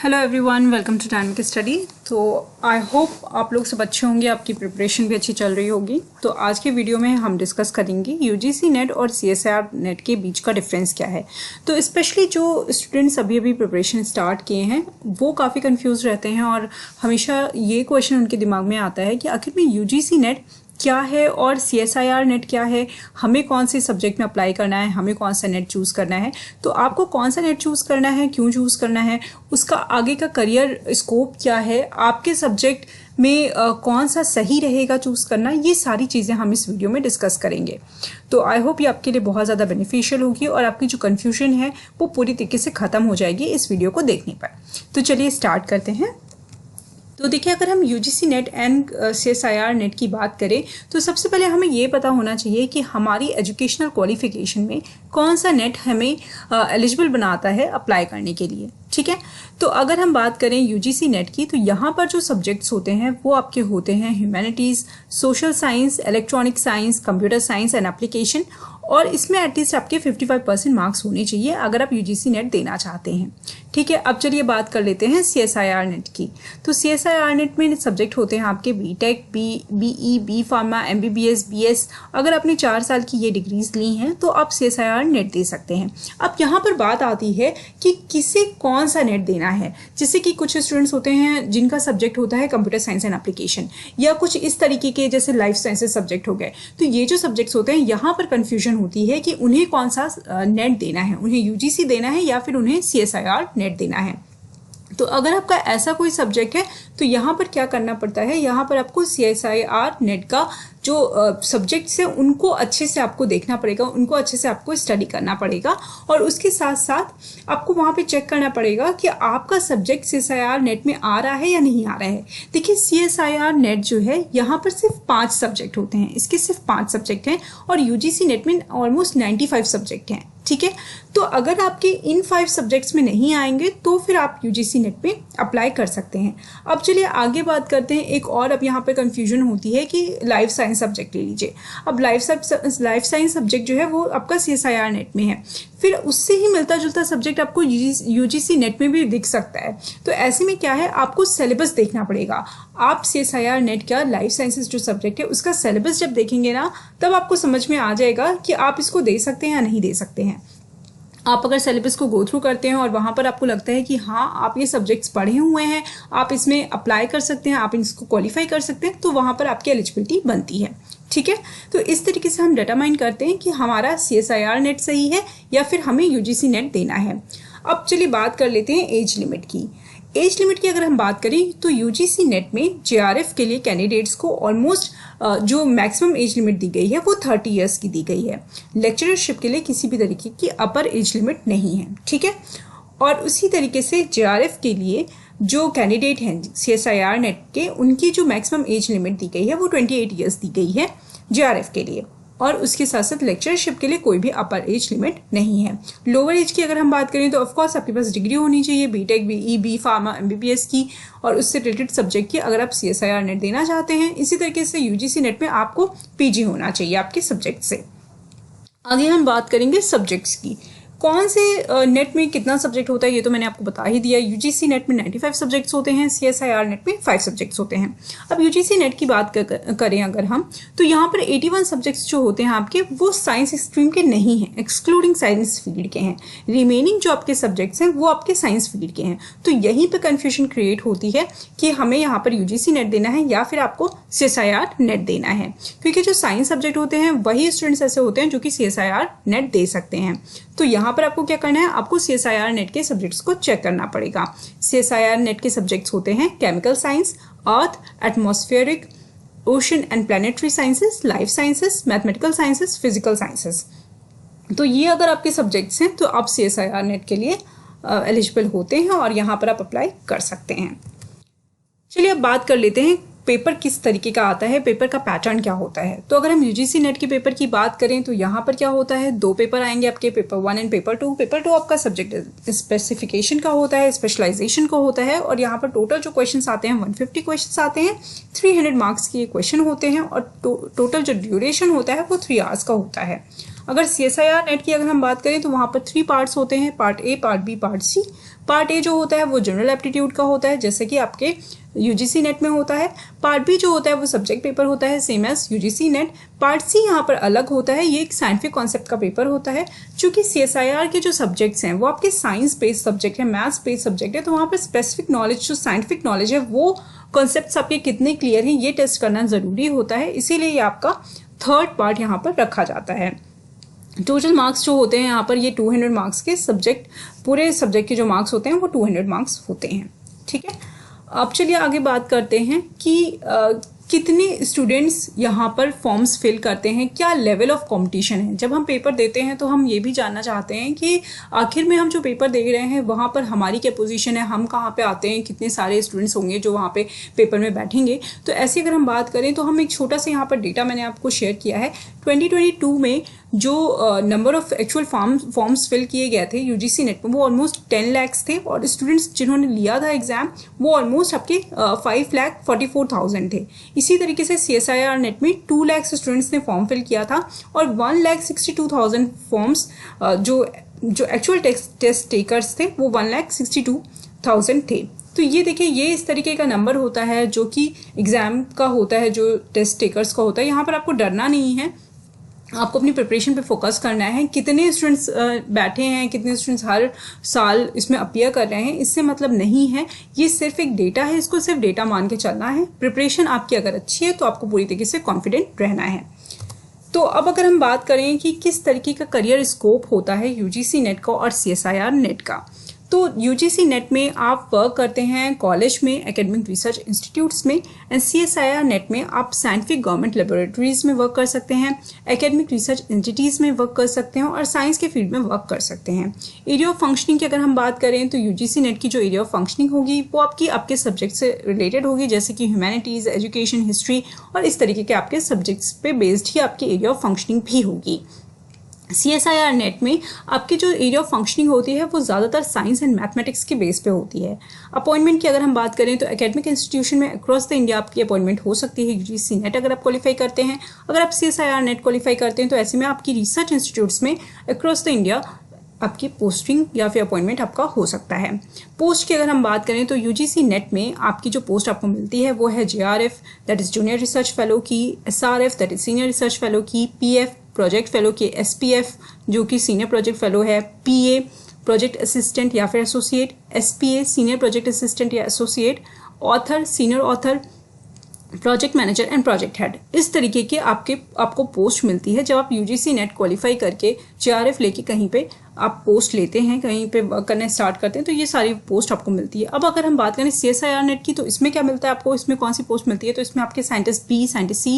Hello everyone, welcome to dynamic study. तो I hope आप लोग सब अच्छे होंगे, आपकी प्रिपरेशन भी अच्छी चल रही होगी। तो आज के वीडियो में हम डिस्कस करेंगे यूजीसी नेट और सीएसआईआर नेट के बीच का डिफरेंस क्या है। तो स्पेशली जो स्टूडेंट्स अभी प्रिपरेशन स्टार्ट किए हैं वो काफ़ी कंफ्यूज रहते हैं और हमेशा ये क्वेश्चन उनके दिमाग में आता है कि आखिर में यूजीसी नेट क्या है और सीएसआईआर नेट क्या है, हमें कौन से सब्जेक्ट में अप्लाई करना है, हमें कौन सा नेट चूज़ करना है। तो आपको कौन सा नेट चूज़ करना है, क्यों चूज़ करना है, उसका आगे का करियर स्कोप क्या है, आपके सब्जेक्ट में कौन सा सही रहेगा चूज़ करना, ये सारी चीज़ें हम इस वीडियो में डिस्कस करेंगे। तो आई होप ये आपके लिए बहुत ज़्यादा बेनिफिशियल होगी और आपकी जो कन्फ्यूजन है वो पूरी तरीके से ख़त्म हो जाएगी इस वीडियो को देखने पर। तो चलिए स्टार्ट करते हैं। तो देखिए, अगर हम UGC net and CSIR net की बात करें तो सबसे पहले हमें ये पता होना चाहिए कि हमारी एजुकेशनल क्वालिफिकेशन में कौन सा नेट हमें एलिजिबल बनाता है अप्लाई करने के लिए। ठीक है, तो अगर हम बात करें यूजीसी नेट की तो यहाँ पर जो सब्जेक्ट्स होते हैं वो आपके होते हैं humanities, social science, electronic science, computer science and application, और इसमें एटलीस्ट आपके 55% मार्क्स होने चाहिए अगर आप यूजीसी नेट देना चाहते हैं। ठीक है, अब चलिए बात कर लेते हैं सीएसआईआर नेट की। तो सीएसआईआर नेट में सब्जेक्ट होते हैं आपके BTech, BE, B Pharma, MBBS, BS. अगर आपने 4 साल की ये डिग्रीज ली हैं तो आप सीएसआईआर नेट दे सकते हैं। अब यहाँ पर बात आती है कि किसे कौन सा नेट देना है। जैसे कि कुछ स्टूडेंट्स होते हैं जिनका सब्जेक्ट होता है कंप्यूटर साइंस एंड एप्लीकेशन, या कुछ इस तरीके के जैसे लाइफ साइंसेज सब्जेक्ट हो गए। तो ये जो सब्जेक्ट्स होते हैं यहाँ पर कन्फ्यूजन होती है कि उन्हें कौन सा नेट देना है, उन्हें यूजीसी देना है या फिर उन्हें सीएसआईआर नेट देना है। तो अगर आपका ऐसा कोई सब्जेक्ट है तो यहाँ पर क्या करना पड़ता है, यहाँ पर आपको सीएसआईआर नेट का जो सब्जेक्ट्स है उनको अच्छे से आपको देखना पड़ेगा, उनको अच्छे से आपको स्टडी करना पड़ेगा और उसके साथ साथ आपको वहाँ पे चेक करना पड़ेगा कि आपका सब्जेक्ट सीएसआईआर नेट में आ रहा है या नहीं आ रहा है। देखिए, सीएसआईआर नेट जो है यहाँ पर सिर्फ 5 सब्जेक्ट होते हैं, इसके सिर्फ 5 सब्जेक्ट हैं और यूजीसी नेट में ऑलमोस्ट 95 सब्जेक्ट हैं। ठीक है, तो अगर आपके इन 5 सब्जेक्ट्स में नहीं आएंगे तो फिर आप यूजीसी नेट में अप्लाई कर सकते हैं। अब चलिए आगे बात करते हैं। एक और अब यहाँ पे कंफ्यूजन होती है कि लाइफ साइंस सब्जेक्ट ले लीजिए। अब लाइफ साइंस सब्जेक्ट जो है वो आपका सीएसआईआर नेट में है, फिर उससे ही मिलता जुलता सब्जेक्ट आपको यूजीसी नेट में भी दिख सकता है। तो ऐसे में क्या है, आपको सिलेबस देखना पड़ेगा। आप सीएसआईआर नेट का लाइफ साइंसेज जो सब्जेक्ट है उसका सिलेबस जब देखेंगे ना तब आपको समझ में आ जाएगा कि आप इसको दे सकते हैं या नहीं दे सकते हैं। आप अगर सिलेबस को गो थ्रू करते हैं और वहाँ पर आपको लगता है कि हाँ आप ये सब्जेक्ट्स पढ़े हुए हैं, आप इसमें अप्लाई कर सकते हैं, आप इसको क्वालिफाई कर सकते हैं, तो वहाँ पर आपकी एलिजिबिलिटी बनती है। ठीक है, तो इस तरीके से हम डिटरमाइन करते हैं कि हमारा सीएसआईआर नेट सही है या फिर हमें यूजीसी नेट देना है। अब चलिए बात कर लेते हैं एज लिमिट की। एज लिमिट की अगर हम बात करें तो यूजीसी नेट में जेआरएफ के लिए कैंडिडेट्स को ऑलमोस्ट जो मैक्सिमम एज लिमिट दी गई है वो 30 ईयर्स की दी गई है। लेक्चरशिप के लिए किसी भी तरीके की अपर एज लिमिट नहीं है। ठीक है, और उसी तरीके से जेआरएफ के लिए जो कैंडिडेट हैं सीएसआईआर नेट के, उनकी जो मैक्सिमम एज लिमिट दी गई है वो 28 ईयर्स दी गई है जेआरएफ के लिए, और उसके साथ साथ लेक्चरशिप के लिए कोई भी अपर एज लिमिट नहीं है। लोअर एज की अगर हम बात करें तो ऑफकोर्स आपके पास डिग्री होनी चाहिए, BTech, BE, B Pharma, MBBS की और उससे रिलेटेड सब्जेक्ट की, अगर आप सीएसआईआर नेट देना चाहते हैं। इसी तरीके से यूजीसी नेट में आपको पीजी होना चाहिए आपके सब्जेक्ट से। आगे हम बात करेंगे सब्जेक्ट्स की। कौन से नेट में कितना सब्जेक्ट होता है ये तो मैंने आपको बता ही दिया। यूजीसी नेट में 95 सब्जेक्ट्स होते हैं, सीएसआईआर नेट में 5 सब्जेक्ट्स होते हैं। अब यूजीसी नेट की बात करें अगर हम, तो यहाँ पर 81 सब्जेक्ट्स जो होते हैं आपके वो साइंस स्ट्रीम के नहीं हैं, एक्सक्लूडिंग साइंस फील्ड के हैं। रिमेनिंग जो आपके सब्जेक्ट्स हैं वो आपके साइंस फील्ड के हैं। तो यहीं पर कन्फ्यूजन क्रिएट होती है कि हमें यहाँ पर यूजीसी नेट देना है या फिर आपको सीएसआईआर नेट देना है, क्योंकि जो साइंस सब्जेक्ट होते हैं वही स्टूडेंट्स ऐसे होते हैं जो कि सीएसआईआर नेट दे सकते हैं। तो यहाँ पर आपको क्या करना है, आपको सीएसआईआर नेट के सब्जेक्ट्स को चेक करना पड़ेगा। सीएसआईआर नेट के सब्जेक्ट्स होते हैं chemical science, earth, atmospheric, ocean and planetary sciences, life sciences, mathematical sciences, physical sciences. तो ये अगर आपके सब्जेक्ट्स हैं तो आप सीएसआईआर नेट के लिए एलिजिबल होते हैं और यहाँ पर आप अप्लाई कर सकते हैं। चलिए अब बात कर लेते हैं पेपर किस तरीके का आता है, पेपर का पैटर्न क्या होता है। तो अगर हम यूजीसी नेट के पेपर की बात करें तो यहाँ पर क्या होता है, 2 पेपर आएंगे आपके, पेपर 1 एंड पेपर 2। पेपर 2 आपका सब्जेक्ट स्पेसिफिकेशन का होता है, स्पेशलाइजेशन का होता है, और यहाँ पर टोटल जो क्वेश्चंस आते हैं 150 क्वेश्चंस आते हैं, 300 मार्क्स के क्वेश्चन होते हैं और टोटल जो ड्यूरेशन होता है वो 3 आवर्स का होता है। अगर सीएसआईआर नेट की अगर हम बात करें तो वहाँ पर 3 पार्ट्स होते हैं, part A, part B, part C. Part A जो होता है वो जनरल एप्टीट्यूड का होता है, जैसे कि आपके यूजीसी नेट में होता है। पार्ट बी जो होता है वो सब्जेक्ट पेपर होता है, same as UGC NET. Part C यहाँ पर अलग होता है, ये एक साइंटिफिक कॉन्सेप्ट का पेपर होता है। चूंकि CSIR के जो सब्जेक्ट्स हैं वो आपके साइंस बेस्ड सब्जेक्ट है, मैथ्स बेस्ड सब्जेक्ट है, तो वहाँ पर स्पेसिफिक नॉलेज जो साइंटिफिक नॉलेज है वो कॉन्सेप्ट्स आपके कितने क्लियर हैं ये टेस्ट करना ज़रूरी होता है, इसीलिए ये आपका थर्ड पार्ट यहाँ पर रखा जाता है। टोटल मार्क्स जो होते हैं यहाँ पर ये 200 मार्क्स के सब्जेक्ट, पूरे सब्जेक्ट के जो मार्क्स होते हैं वो 200 मार्क्स होते हैं। ठीक है, अब चलिए आगे बात करते हैं कि कितने स्टूडेंट्स यहाँ पर फॉर्म्स फिल करते हैं, क्या लेवल ऑफ कंपटीशन है। जब हम पेपर देते हैं तो हम ये भी जानना चाहते हैं कि आखिर में हम जो पेपर दे रहे हैं वहाँ पर हमारी क्या पोजीशन है, हम कहाँ पे आते हैं, कितने सारे स्टूडेंट्स होंगे जो वहाँ पे पेपर में बैठेंगे। तो ऐसे अगर हम बात करें तो हम एक छोटा सा यहाँ पर डेटा मैंने आपको शेयर किया है। 2022 में जो number of actual forms fill किए गए थे यूजीसी नेट में वो ऑलमोस्ट 10 लाख थे, और स्टूडेंट्स जिन्होंने लिया था एग्जाम वो ऑलमोस्ट आपके 5,44,000 थे। इसी तरीके से CSIR नेट में 2 लाख स्टूडेंट्स ने फॉर्म फिल किया था, और 1,62,000 फॉर्म्स जो एक्चुअल टेस्ट टेकर्स थे वो 1,62,000 थे। तो ये देखिए, ये इस तरीके का नंबर होता है जो कि एग्जाम का होता है, जो टेस्ट टेकर्स का होता है। यहाँ पर आपको डरना नहीं है, आपको अपनी प्रिपरेशन पे फोकस करना है। कितने स्टूडेंट्स बैठे हैं, कितने स्टूडेंट्स हर साल इसमें अपीयर कर रहे हैं, इससे मतलब नहीं है, ये सिर्फ एक डेटा है, इसको सिर्फ डेटा मान के चलना है। प्रिपरेशन आपकी अगर अच्छी है तो आपको पूरी तरीके से कॉन्फिडेंट रहना है। तो अब अगर हम बात करें कि किस तरीके का करियर स्कोप होता है यूजीसी नेट का और CSIR नेट का, तो यूजीसी नेट में आप वर्क करते हैं कॉलेज में, एकेडमिक रिसर्च इंस्टीट्यूट्स में, एंड CSIR नेट में आप साइंटिफिक गवर्नमेंट लेबोरेटरीज में वर्क कर सकते हैं, एकेडमिक रिसर्च इंस्टीट्यूट्स में वर्क कर सकते हैं और साइंस के फील्ड में वर्क कर सकते हैं। एरिया ऑफ फंक्शनिंग की अगर हम बात करें तो यूजीसी नेट की जो एरिया ऑफ फंक्शनिंग होगी वो आपके सब्जेक्ट से रिलेटेड होगी, जैसे कि ह्यूमैनिटीज़, एजुकेशन, हिस्ट्री और इस तरीके के आपके सब्जेक्ट्स पे बेस्ड ही आपकी एरिया ऑफ फंक्शनिंग भी होगी। CSIR नेट में आपकी जो एरिया ऑफ फंक्शनिंग होती है वो ज़्यादातर साइंस एंड मैथमेटिक्स के बेस पे होती है। अपॉइंटमेंट की अगर हम बात करें तो एकेडमिक इंस्टीट्यूशन में अक्रॉस द इंडिया आपकी अपॉइंटमेंट हो सकती है यूजीसी नेट अगर आप क्वालिफाई करते हैं। अगर आप CSIR नेट क्वालिफाई करते हैं तो ऐसे में आपकी रिसर्च इंस्टीट्यूट्स में अक्रॉस द इंडिया आपकी पोस्टिंग या फिर अपॉइंटमेंट आपका हो सकता है। पोस्ट की अगर हम बात करें तो यूजीसी नेट में आपकी जो पोस्ट आपको मिलती है वो है JRF that is junior research fellow की, SRF that is senior research fellow की, PF प्रोजेक्ट फेलो की, SPF जो कि सीनियर प्रोजेक्ट फेलो है, PA प्रोजेक्ट असिस्टेंट या फिर associate, SPA senior project assistant या associate, author senior author, project manager and project head. इस तरीके के आपको पोस्ट मिलती है जब आप यूजीसी नेट क्वालिफाई करके JRF लेके कहीं पे आप पोस्ट लेते हैं, कहीं पे वर्क करने स्टार्ट करते हैं, तो ये सारी पोस्ट आपको मिलती है। अब अगर हम बात करें CSIR नेट की तो इसमें क्या मिलता है आपको, इसमें कौन सी पोस्ट मिलती है, तो इसमें आपके scientist B, scientist C,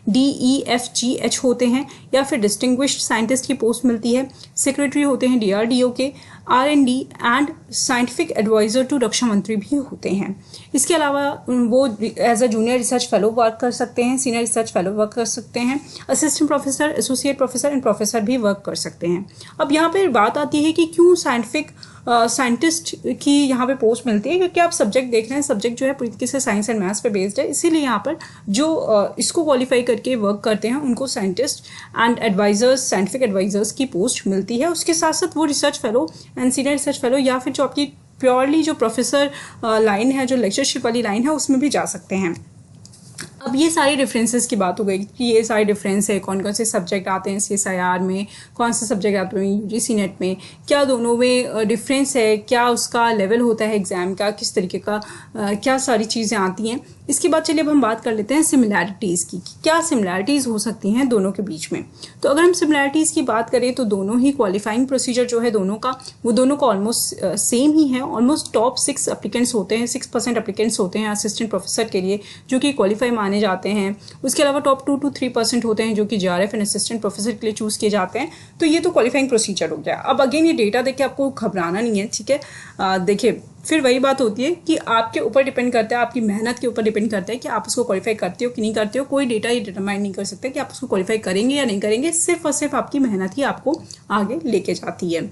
D, E, F, G, H होते हैं, या फिर डिस्टिंग्विश्ड साइंटिस्ट की पोस्ट मिलती है, सेक्रेटरी होते हैं DRDO के, R&D and scientific adviser to रक्षा मंत्री भी होते हैं। इसके अलावा वो as a junior research fellow work कर सकते हैं, सीनियर रिसर्च फेलो वर्क कर सकते हैं, assistant professor, associate professor and professor भी वर्क कर सकते हैं। अब यहाँ पे बात आती है कि क्यों साइंटिस्ट की यहाँ पे पोस्ट मिलती है, क्योंकि आप सब्जेक्ट देख रहे हैं, सब्जेक्ट जो है पूरी तरीके से साइंस एंड मैथ्स पे बेस्ड है, इसीलिए यहाँ पर जो इसको क्वालिफाई करके वर्क करते हैं उनको scientist and advisers, scientific advisers की पोस्ट मिलती है। उसके साथ साथ वो research fellow and senior research fellow या फिर जो आपकी प्योरली जो प्रोफेसर लाइन है, जो लेक्चरशिप वाली लाइन है, उसमें भी जा सकते हैं। अब ये सारी डिफरेंसेस की बात हो गई कि ये सारे डिफरेंस है, कौन कौन से सब्जेक्ट आते हैं CSIR में, कौन से सब्जेक्ट आते हैं यूजीसी नेट में, क्या दोनों में डिफरेंस है, क्या उसका लेवल होता है एग्जाम का, किस तरीके का क्या सारी चीज़ें आती हैं। इसके बाद चलिए अब हम बात कर लेते हैं सिमिलैरिटीज़ की, क्या सिमिलैरिटीज़ हो सकती हैं दोनों के बीच में। तो अगर हम सिमिलैरिटीज़ की बात करें तो दोनों ही क्वालिफाइंग प्रोसीजर जो है दोनों का ऑलमोस्ट सेम ही है। ऑलमोस्ट टॉप 6 एप्लीकेंट्स होते हैं, 6% एप्लीकेंट्स होते हैं असिस्टेंट प्रोफेसर के लिए जो कि क्वालिफाई माने जाते हैं। उसके अलावा टॉप 2 to 3% होते हैं जो कि JRF एंड असिस्टेंट प्रोफेसर के लिए चूज़ किए जाते हैं। तो ये तो क्वालिफाइंग प्रोसीजर हो गया। अब अगेन ये डेटा देख के आपको घबराना नहीं है, ठीक है। देखिए फिर वही बात होती है कि आपके ऊपर डिपेंड करता है, आपकी मेहनत के ऊपर डिपेंड करता है कि आप उसको क्वालिफाई करते हो कि नहीं करते हो। कोई डेटा ये डिटरमाइन नहीं कर सकता कि आप उसको क्वालिफाई करेंगे या नहीं करेंगे, सिर्फ और सिर्फ आपकी मेहनत ही आपको आगे लेके जाती है।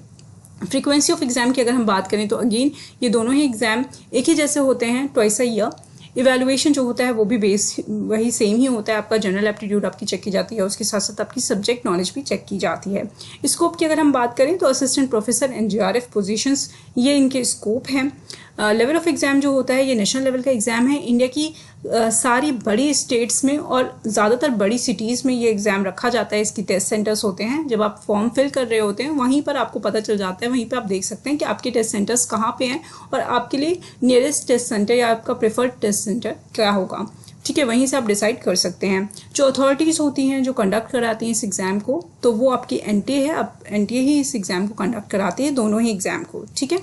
फ्रीक्वेंसी ऑफ एग्जाम की अगर हम बात करें तो अगेन ये दोनों ही एग्जाम एक ही जैसे होते हैं, ट्वाइस अ ईयर। इवैल्यूएशन जो होता है वो भी बेस वही सेम ही होता है, आपका जनरल एप्टीट्यूड आपकी चेक की जाती है, उसके साथ साथ आपकी सब्जेक्ट नॉलेज भी चेक की जाती है। स्कोप की अगर हम बात करें तो assistant professor and JRF positions ये इनके स्कोप हैं। लेवल ऑफ एग्ज़ाम जो होता है ये नेशनल लेवल का एग्ज़ाम है। इंडिया की सारी बड़ी स्टेट्स में और ज़्यादातर बड़ी सिटीज़ में ये एग्ज़ाम रखा जाता है। इसकी टेस्ट सेंटर्स होते हैं, जब आप फॉर्म फिल कर रहे होते हैं वहीं पर आपको पता चल जाता है, वहीं पे आप देख सकते हैं कि आपके टेस्ट सेंटर्स कहाँ पे हैं और आपके लिए नियरेस्ट टेस्ट सेंटर या आपका प्रेफर्ड टेस्ट सेंटर क्या होगा। ठीक है, वहीं से आप डिसाइड कर सकते हैं। जो अथॉरिटीज़ होती हैं जो कंडक्ट कराती हैं इस एग्ज़ाम को, तो वो आपकी NTA है। अब NTA ही इस एग्ज़ाम को कंडक्ट कराती है, दोनों ही एग्ज़ाम को। ठीक है,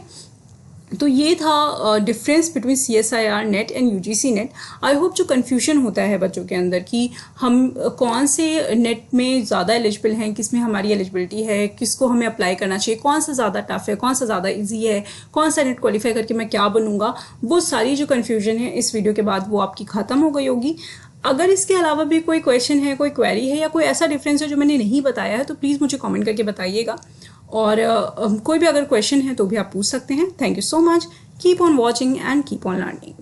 तो ये था difference between CSIR net and UGC net. I hope जो कन्फ्यूजन होता है बच्चों के अंदर कि हम कौन से नेट में ज़्यादा एलिजिबल हैं, किस में हमारी एलिजिबिलिटी है, किसको हमें अप्लाई करना चाहिए, कौन सा ज़्यादा टफ है, कौन सा ज़्यादा इजी है, कौन सा नेट क्वालिफाई करके मैं क्या बनूंगा, वो सारी जो कन्फ्यूजन है इस वीडियो के बाद वो आपकी ख़त्म हो गई होगी। अगर इसके अलावा भी कोई क्वेश्चन है, कोई क्वेरी है या कोई ऐसा डिफरेंस है जो मैंने नहीं बताया है तो प्लीज़ मुझे कमेंट करके बताइएगा। और कोई भी अगर क्वेश्चन है तो भी आप पूछ सकते हैं। Thank you so much. Keep on watching and keep on learning.